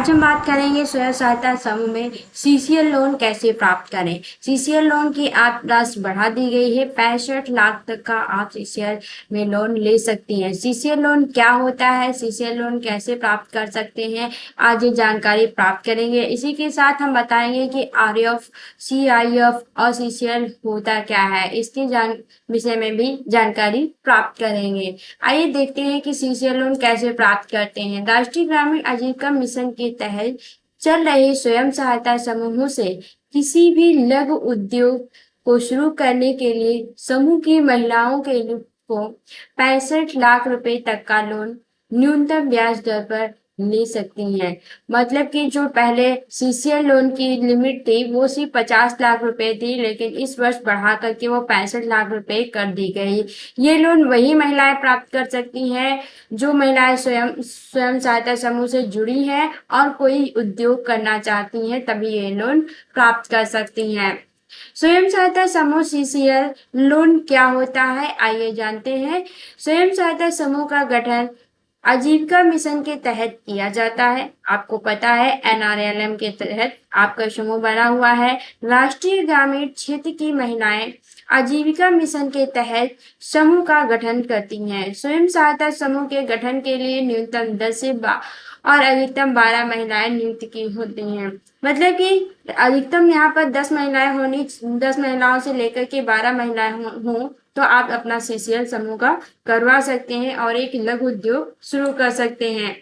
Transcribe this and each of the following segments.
आज हम बात करेंगे स्वयं सहायता समूह में सीसीएल लोन कैसे प्राप्त करें। सीसीएल लोन की आप राशि बढ़ा दी गई है, 65 लाख तक का आप सीसीएल में लोन ले सकती हैं। सीसीएल लोन क्या होता है, सीसीएल लोन कैसे प्राप्त कर सकते हैं, आज ये जानकारी प्राप्त करेंगे। इसी के साथ हम बताएंगे कि आरएफ, सीआईएफ और सीसीएल होता क्या है, इसके विषय में भी जानकारी प्राप्त करेंगे। आइए देखते हैं कि सीसीएल लोन कैसे प्राप्त करते हैं। राष्ट्रीय ग्रामीण आजीविका मिशन के तहत चल रहे स्वयं सहायता समूहों से किसी भी लघु उद्योग को शुरू करने के लिए समूह की महिलाओं के को 65 लाख रुपए तक का लोन न्यूनतम ब्याज दर पर ले सकती हैं। मतलब कि जो पहले सीसीएल लोन की लिमिट थी वो सिर्फ 50 लाख रुपए थी, लेकिन इस वर्ष बढ़ा करके वो 65 लाख रुपए कर दी गई। ये लोन वही महिलाएं प्राप्त कर सकती हैं जो महिलाएं स्वयं सहायता समूह से जुड़ी हैं और कोई उद्योग करना चाहती हैं, तभी ये लोन प्राप्त कर सकती हैं। स्वयं सहायता समूह सीसीएल लोन क्या होता है, आइए जानते हैं। स्वयं सहायता समूह का गठन आजीविका मिशन के तहत किया जाता है। आपको पता है एनआरएलएम के तहत आपका समूह बना हुआ है। राष्ट्रीय ग्रामीण क्षेत्र की महिलाएं आजीविका मिशन के तहत समूह का गठन करती हैं। स्वयं सहायता समूह के गठन के लिए न्यूनतम 10 से और अधिकतम 12 महिलाएं नियुक्त की होती हैं। मतलब कि अधिकतम यहाँ पर 10 महिलाएं होनी, 10 महिलाओं से लेकर के 12 महिलाएं हों तो आप अपना सीसीएल समूह का करवा सकते हैं और एक लघु उद्योग शुरू कर सकते हैं।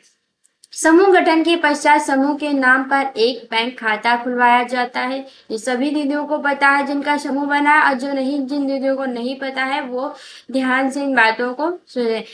समूह गठन के पश्चात समूह के नाम पर एक बैंक खाता खुलवाया जाता है। ये सभी दीदियों को पता है जिनका समूह बना है, और जो नहीं, जिन दीदियों को नहीं पता है वो ध्यान से इन बातों को सुने।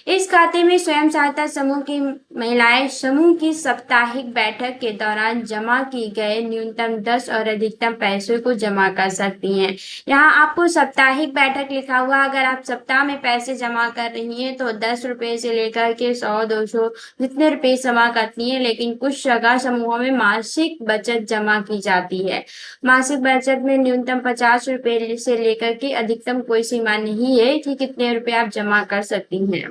इस खाते में स्वयं सहायता समूह की महिलाएं समूह की साप्ताहिक बैठक के दौरान जमा की गए न्यूनतम 10 और अधिकतम पैसे को जमा कर सकती हैं। यहाँ आपको साप्ताहिक बैठक लिखा हुआ, अगर आप सप्ताह में पैसे जमा कर रही हैं तो 10 रुपए से लेकर के 100, 200 जितने रुपए जमा करती हैं, लेकिन कुछ जगह समूहों में मासिक बचत जमा की जाती है। मासिक बचत में न्यूनतम 50 रुपए से लेकर के अधिकतम कोई सीमा नहीं है कि कितने रुपए आप जमा कर सकती हैं।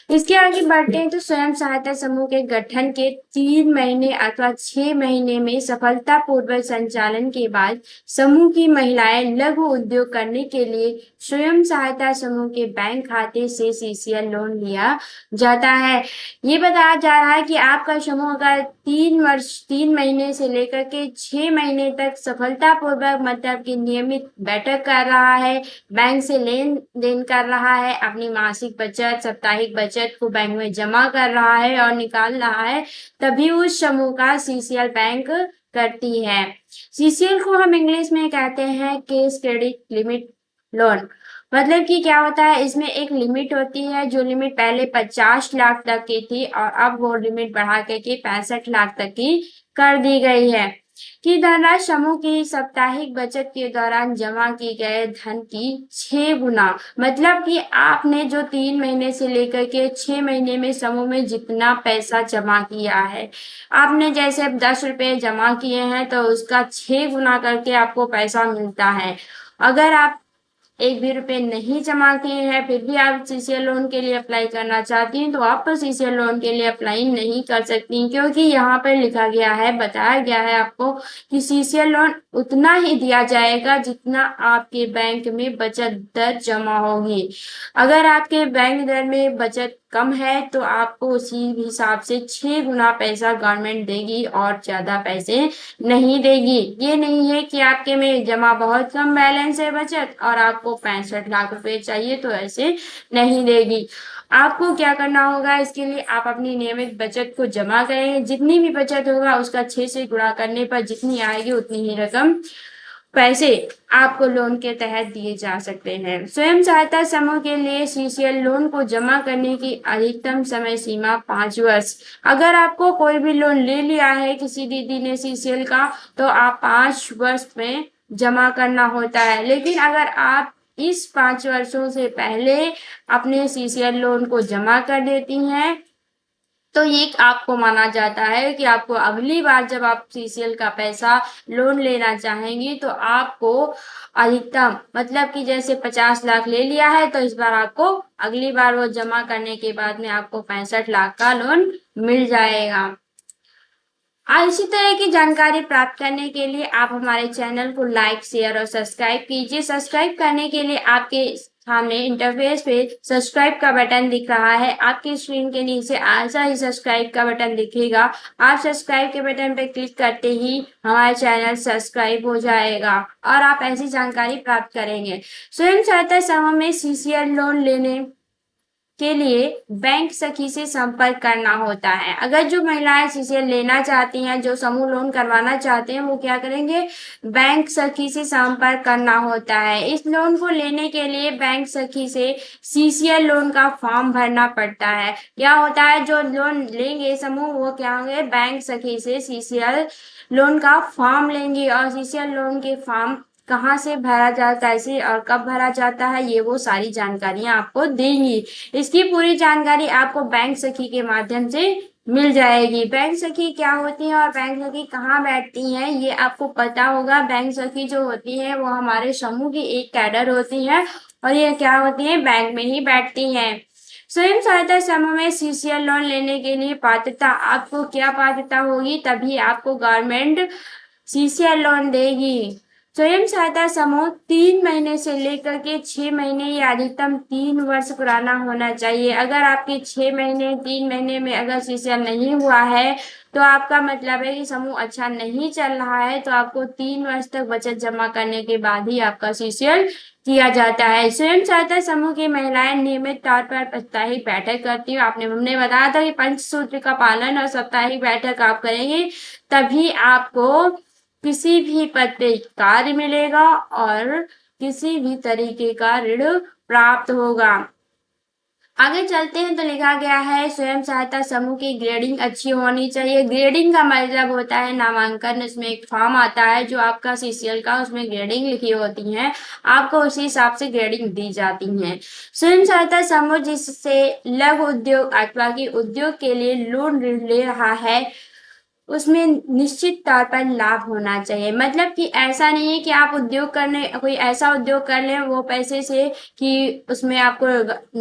इसके आगे बढ़ते हैं तो स्वयं सहायता समूह के गठन के 3 महीने अथवा 6 महीने में सफलतापूर्वक संचालन के बाद समूह की महिलाएं लघु उद्योग करने के लिए स्वयं सहायता समूह के बैंक खाते से सीसीएल लोन लिया जाता है। ये बताया जा रहा है कि आपका समूह अगर 3 महीने से लेकर के 6 महीने तक सफलतापूर्वक मतलब कि नियमित बैठक कर रहा है, बैंक से लेन देन कर रहा है, अपनी मासिक बचत, साप्ताहिक बचत को बैंक में जमा कर रहा है और निकाल रहा है, तभी उस समूह का सीसीएल बैंक करती है। सीसीएल को हम इंग्लिश में कहते हैं केस क्रेडिट लिमिट लोन। मतलब कि क्या होता है, इसमें एक लिमिट होती है, जो लिमिट पहले 50 लाख तक की थी और अब वो लिमिट बढ़ा के 65 लाख तक की कर दी गई है। कि धनराशि समूह की साप्ताहिक बचत के दौरान जमा किए गए धन की 6 गुना, मतलब कि आपने जो 3 महीने से लेकर के 6 महीने में समूह में जितना पैसा जमा किया है, आपने जैसे 10 रुपए जमा किए हैं तो उसका 6 गुना करके आपको पैसा मिलता है। अगर आप 1 भी रुपए नहीं जमा किए हैं फिर भी आप सीसीएल लोन के लिए अप्लाई करना चाहती हैं तो आप सीसीएल लोन के लिए अप्लाई नहीं कर सकती, क्योंकि यहाँ पर लिखा गया है, बताया गया है आपको कि सीसीएल लोन उतना ही दिया जाएगा जितना आपके बैंक में बचत दर जमा होगी। अगर आपके बैंक दर में बचत कम है तो आपको उसी हिसाब से 6 गुना पैसा गवर्नमेंट देगी और ज्यादा पैसे नहीं देगी। ये नहीं है कि आपके में जमा बहुत कम बैलेंस है बचत और आपको 65 लाख रुपए चाहिए तो ऐसे नहीं देगी। आपको क्या करना होगा, इसके लिए आप अपनी नियमित बचत को जमा करेंगे, जितनी भी बचत होगा उसका 6 से गुणा करने पर जितनी आएगी उतनी ही रकम पैसे आपको लोन के तहत दिए जा सकते हैं। स्वयं सहायता समूह के लिए सीसीएल लोन को जमा करने की अधिकतम समय सीमा 5 वर्ष। अगर आपको कोई भी लोन ले लिया है किसी दीदी ने सीसीएल का तो आप 5 वर्ष में जमा करना होता है, लेकिन अगर आप इस 5 वर्षों से पहले अपने सीसीएल लोन को जमा कर देती हैं तो ये आपको माना जाता है कि आपको अगली बार जब आप सीसीएल का पैसा लोन लेना चाहेंगे तो आपको अधिकतम मतलब कि जैसे 50 लाख ले लिया है तो इस बार आपको अगली बार वो जमा करने के बाद में आपको 65 लाख का लोन मिल जाएगा। इसी तरह की जानकारी प्राप्त करने के लिए आप हमारे चैनल को लाइक, शेयर और सब्सक्राइब कीजिए। सब्सक्राइब करने के लिए आपके सामने इंटरफेस पे सब्सक्राइब का बटन दिख रहा है। आपकी स्क्रीन के नीचे ऐसा ही सब्सक्राइब का बटन दिखेगा। आप सब्सक्राइब के बटन पे क्लिक करते ही हमारा चैनल सब्सक्राइब हो जाएगा और आप ऐसी जानकारी प्राप्त करेंगे। स्वयं सहायता समूह में सीसीएल लोन लेने के लिए बैंक सखी से संपर्क करना होता है। अगर जो महिलाएं सीसीएल लेना चाहती हैं, जो समूह लोन करवाना चाहते हैं, वो क्या करेंगे, बैंक सखी से संपर्क करना होता है। इस लोन को लेने के लिए बैंक सखी से सीसीएल लोन का फॉर्म भरना पड़ता है। क्या होता है, जो लोन लेंगे समूह वो क्या होंगे, बैंक सखी से सीसीएल लोन का फॉर्म लेंगे और सीसीएल लोन के फॉर्म कहाँ से भरा जाता है, कैसे और कब भरा जाता है, ये वो सारी जानकारियां आपको देंगी। इसकी पूरी जानकारी आपको बैंक सखी के माध्यम से मिल जाएगी। बैंक सखी क्या होती है और बैंक सखी कहाँ बैठती हैं, ये आपको पता होगा। बैंक सखी जो होती है वो हमारे समूह की एक कैडर होती है और ये क्या होती है, बैंक में ही बैठती हैं। स्वयं सहायता समूह में सीसीएल लोन लेने के लिए पात्रता, आपको क्या पात्रता होगी, तभी आपको गवर्नमेंट सीसीएल लोन देगी। स्वयं सहायता समूह 3 महीने से लेकर के 6 महीने या अधिकतम 3 वर्ष पुराना होना चाहिए। अगर आपके 6 महीने 3 महीने में अगर सीसीएल नहीं हुआ है तो आपका मतलब है कि समूह अच्छा नहीं चल रहा है, तो आपको 3 वर्ष तक बचत जमा करने के बाद ही आपका सीसीएल किया जाता है। स्वयं सहायता समूह की महिलाएं नियमित तौर पर साप्ताहिक बैठक करती है। आपने हमने बताया था कि पंचसूत्र का पालन और साप्ताहिक बैठक आप करेंगे तभी आपको किसी भी पद पे कार्य मिलेगा और किसी भी तरीके का ऋण प्राप्त होगा। आगे चलते हैं तो लिखा गया है स्वयं सहायता समूह की ग्रेडिंग अच्छी होनी चाहिए। ग्रेडिंग का मतलब होता है नामांकन। इसमें एक फॉर्म आता है जो आपका सीसीएल का, उसमें ग्रेडिंग लिखी होती है, आपको उसी हिसाब से ग्रेडिंग दी जाती है। स्वयं सहायता समूह जिससे लघु उद्योग अथवा की उद्योग के लिए लोन ले रहा है उसमें निश्चित तौर पर लाभ होना चाहिए। मतलब कि ऐसा नहीं है कि आप उद्योग करने कोई ऐसा उद्योग कर लें वो पैसे से कि उसमें आपको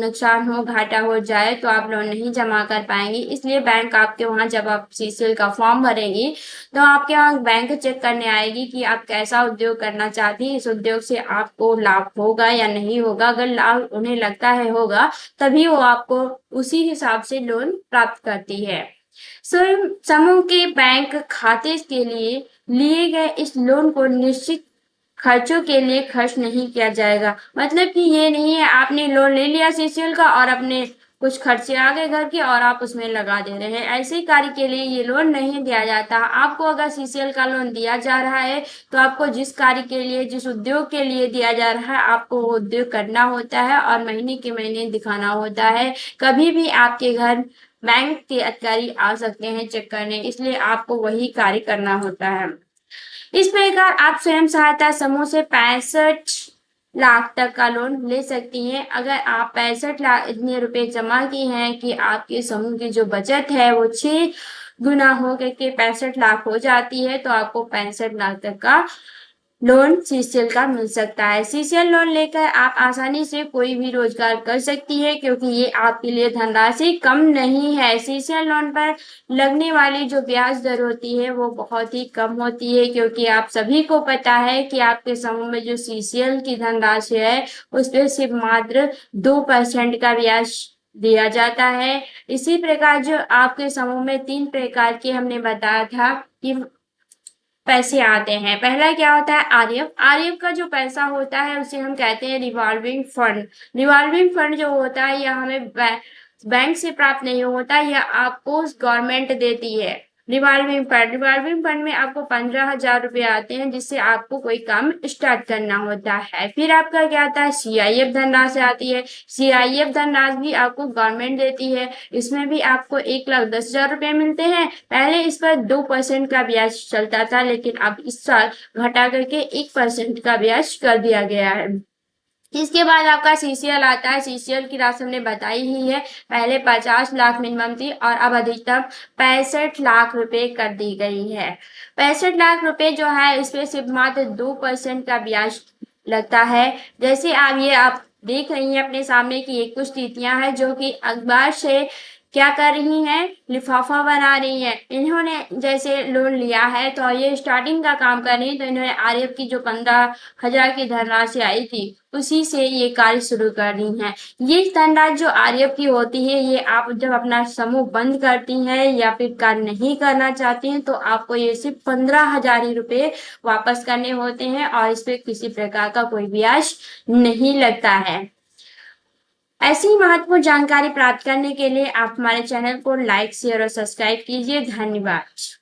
नुकसान हो, घाटा हो जाए तो आप लोन नहीं जमा कर पाएंगे। इसलिए बैंक आपके वहां जब आप सीसीएल का फॉर्म भरेंगी तो आपके वहां बैंक चेक करने आएगी कि आप कैसा उद्योग करना चाहती हैं, इस उद्योग से आपको लाभ होगा या नहीं होगा। अगर लाभ उन्हें लगता है होगा तभी वो आपको उसी हिसाब से लोन प्राप्त करती है। स्वयं समूह के बैंक खाते के लिए गए इस लोन को निश्चित खर्चों के लिए खर्च नहीं किया जाएगा। मतलब कि ये नहीं है आपने लोन ले लिया सीसीएल का और अपने कुछ खर्चे आ गए घर के और आप उसमें लगा दे रहे हैं, ऐसे कार्य के लिए ये लोन नहीं दिया जाता। आपको अगर सीसीएल का लोन दिया जा रहा है तो आपको जिस कार्य के लिए, जिस उद्योग के लिए दिया जा रहा है, आपको वो उद्योग करना होता है और महीने के महीने दिखाना होता है। कभी भी आपके घर बैंक के अधिकारी आ सकते हैं चेक करने, इसलिए आपको वही कार्य करना होता है। इस प्रकार आप स्वयं सहायता समूह से 65 लाख तक का लोन ले सकती हैं। अगर आप 65 लाख इतने रुपए जमा किए हैं कि आपके समूह की जो बचत है वो 6 गुना हो करके 65 लाख हो जाती है, तो आपको 65 लाख तक का लोन सीसीएल का मिल सकता है। सीसीएल लोन लेकर आप आसानी से कोई भी रोजगार कर सकती है क्योंकि ये आपके लिए धनराशि कम नहीं है। सीसीएल लोन पर लगने वाली जो ब्याज दर होती है वो बहुत ही कम होती है, क्योंकि आप सभी को पता है कि आपके समूह में जो सीसीएल की धनराशि है उस पर सिर्फ मात्र 2% का ब्याज दिया जाता है। इसी प्रकार जो आपके समूह में 3 प्रकार के हमने बताया था कि पैसे आते हैं। पहला क्या होता है, आरएफ। आरएफ का जो पैसा होता है उसे हम कहते हैं रिवॉल्विंग फंड। रिवॉल्विंग फंड जो होता है यह हमें बैंक से प्राप्त नहीं होता, यह आपको गवर्नमेंट देती है। रिवॉल्विंग फंड में आपको 15,000 रुपये आते हैं जिससे आपको कोई काम स्टार्ट करना होता है। फिर आपका क्या आता है, सीआईएफ धनराशि आती है। सीआईएफ धनराशि भी आपको गवर्नमेंट देती है। इसमें भी आपको 1,10,000 रुपये मिलते हैं। पहले इस पर 2% का ब्याज चलता था, लेकिन अब इस साल घटा करके 1% का ब्याज कर दिया गया है। इसके बाद आपका सीसीएल आता है। सीसीएल की राशि हमने बताई ही है, पहले 50 लाख मिनिमम थी और अब अधिकतम 65 लाख रुपए कर दी गई है। 65 लाख रुपए जो है इस पे सिर्फ मात्र 2% का ब्याज लगता है। जैसे आप देख रही हैं अपने सामने की एक कुछ तिथियां हैं जो कि अखबार से क्या कर रही हैं, लिफाफा बना रही हैं। इन्होंने जैसे लोन लिया है तो ये स्टार्टिंग का काम कर रही हैं, तो इन्होंने आरएफ की जो 15,000 की धनराशि आई थी उसी से ये कार्य शुरू कर रही हैं। ये धनराशि जो आरएफ की होती है, ये आप जब अपना समूह बंद करती हैं या फिर कार्य नहीं करना चाहती हैं तो आपको ये सिर्फ 15,000 ही रुपए वापस करने होते हैं और इस पे किसी प्रकार का कोई ब्याज नहीं लगता है। ऐसी ही महत्वपूर्ण जानकारी प्राप्त करने के लिए आप हमारे चैनल को लाइक, शेयर और सब्सक्राइब कीजिए। धन्यवाद।